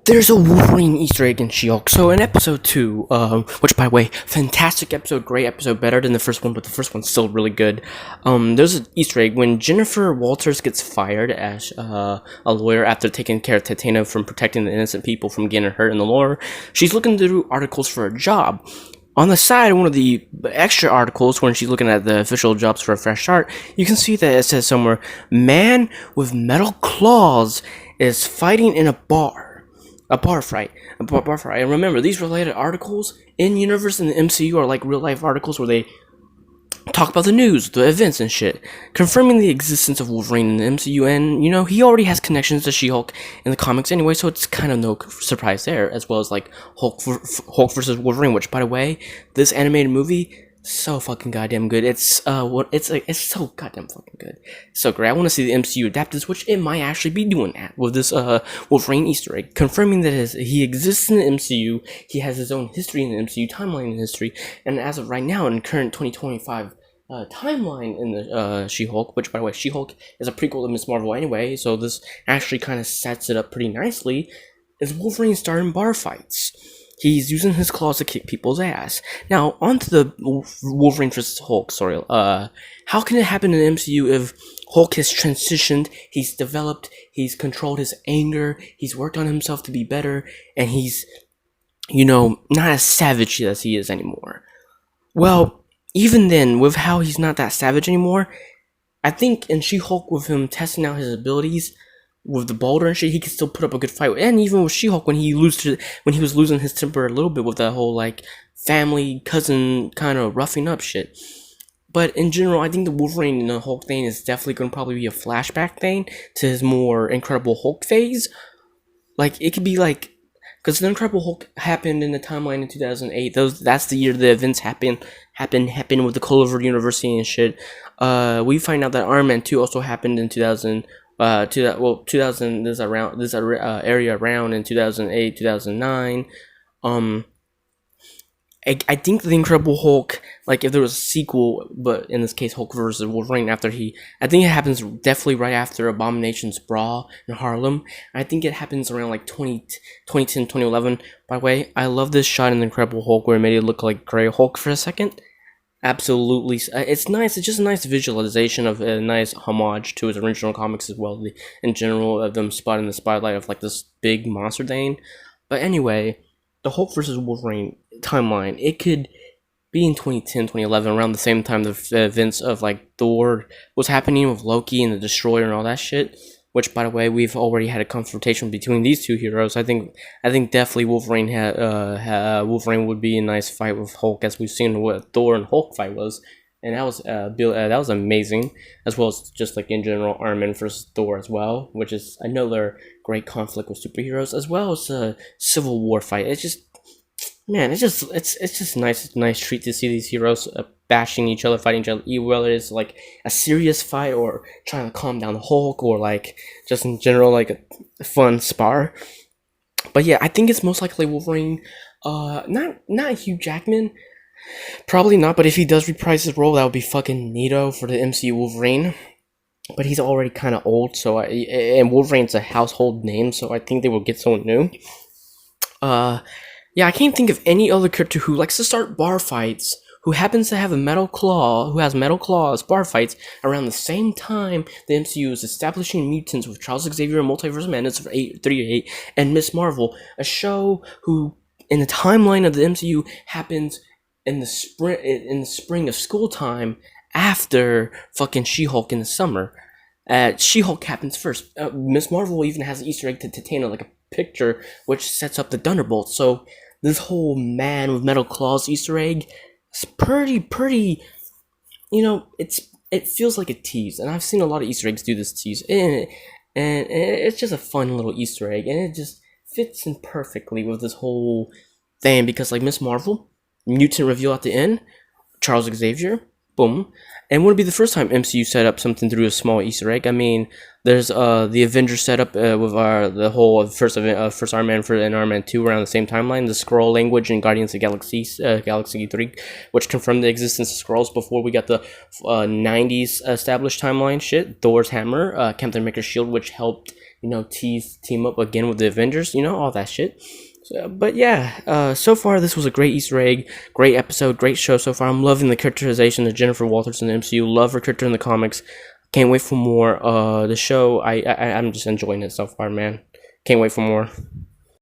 There's a Wolverine Easter egg in She-Hulk. So in episode 2, which by the way, fantastic episode, great episode, better than the first one, but the first one's still really good. There's an Easter egg when Jennifer Walters gets fired as a lawyer after taking care of Titania from protecting the innocent people from getting hurt in the lore. She's looking through articles for a job. On the side, one of the extra articles, when she's looking at the official jobs for a fresh start, you can see that it says somewhere, "Man with metal claws is fighting in a bar." A bar fight. And remember, these related articles in universe in the MCU are like real life articles where they talk about the news, the events and shit, confirming the existence of Wolverine in the MCU. And he already has connections to She-Hulk in the comics anyway, so it's kind of no surprise there. As well as like Hulk versus Wolverine, which by the way, this animated movie, so fucking goddamn good. It's so goddamn fucking good. So great. I want to see the MCU adapt this, which it might actually be doing that with this Wolverine Easter egg, confirming that he exists in the MCU. He has his own history in the MCU, timeline in history, and as of right now, in current 2025 timeline in the She-Hulk, which by the way, She-Hulk is a prequel to Miss Marvel anyway, so this actually kind of sets it up pretty nicely. Is Wolverine starting bar fights? He's using his claws to kick people's ass. Now, on to the Wolverine vs. Hulk story. How can it happen in the MCU if Hulk has transitioned, he's developed, he's controlled his anger, he's worked on himself to be better, and he's, not as savage as he is anymore? Well, even then, with how he's not that savage anymore, I think in She-Hulk, with him testing out his abilities, with the boulder and shit, he could still put up a good fight. And even with She-Hulk, when he was losing his temper a little bit with that whole like family cousin kind of roughing up shit. But in general, I think the Wolverine and the Hulk thing is definitely going to probably be a flashback thing to his more Incredible Hulk phase. Like it could be like, because the Incredible Hulk happened in the timeline in 2008. That's the year the events happened with the Culver University and shit. We find out that Iron Man 2 also happened in 2000. 2000. This area around in 2008, 2009. I think the Incredible Hulk, like if there was a sequel, but in this case Hulk versus Wolverine, I think it happens definitely right after Abomination's brawl in Harlem. I think it happens around like 2010, 2011. By the way, I love this shot in the Incredible Hulk where it made it look like Grey Hulk for a second. Absolutely, it's nice. It's just a nice visualization of a nice homage to his original comics as well. In general, of them spotting the spotlight of like this big monster thing. But anyway, the Hulk versus Wolverine timeline, it could be in 2010, 2011, around the same time the events of like Thor was happening with Loki and the Destroyer and all that shit. Which, by the way, we've already had a confrontation between these two heroes. I think definitely Wolverine Wolverine would be a nice fight with Hulk, as we've seen what Thor and Hulk fight was, and that was amazing. As well as just like in general, Iron Man versus Thor as well, which is another great conflict with superheroes, as well as a Civil War fight. It's just, man, it's just nice treat to see these heroes bashing each other, fighting each other, whether it's like a serious fight or trying to calm down the Hulk, or like just in general like a fun spar. But yeah, I think it's most likely Wolverine. Not Hugh Jackman, probably not. But if he does reprise his role, that would be fucking neato for the MCU Wolverine. But he's already kind of old, and Wolverine's a household name, so I think they will get someone new. Yeah, I can't think of any other character who likes to start bar fights, who happens to have who has metal claws, bar fights, around the same time the MCU is establishing mutants with Charles Xavier and Multiverse of Madness for 838 and Miss Marvel, a show who, in the timeline of the MCU, happens in the spring of school time after fucking She-Hulk in the summer. She-Hulk happens first. Miss Marvel even has an Easter egg to Titania, like a picture, which sets up the Thunderbolt. So this whole man with metal claws Easter egg, it's pretty, it feels like a tease, and I've seen a lot of Easter eggs do this tease, and it's just a fun little Easter egg, and it just fits in perfectly with this whole thing, because like Miss Marvel, mutant reveal at the end, Charles Xavier, Boom. And would it be the first time MCU set up something through a small Easter egg? I mean, there's the Avengers setup with the whole first Iron Man and Iron Man 2 around the same timeline. The Skrull language in Guardians of the Galaxy Galaxy 3, which confirmed the existence of Skrulls before we got the 90s established timeline shit. Thor's hammer, Captain America's shield, which helped team up again with the Avengers. All that shit. But yeah, so far this was a great Easter egg, great episode, great show so far. I'm loving the characterization of Jennifer Walters in the MCU. Love her character in the comics. Can't wait for more. The show, I'm just enjoying it so far, man. Can't wait for more.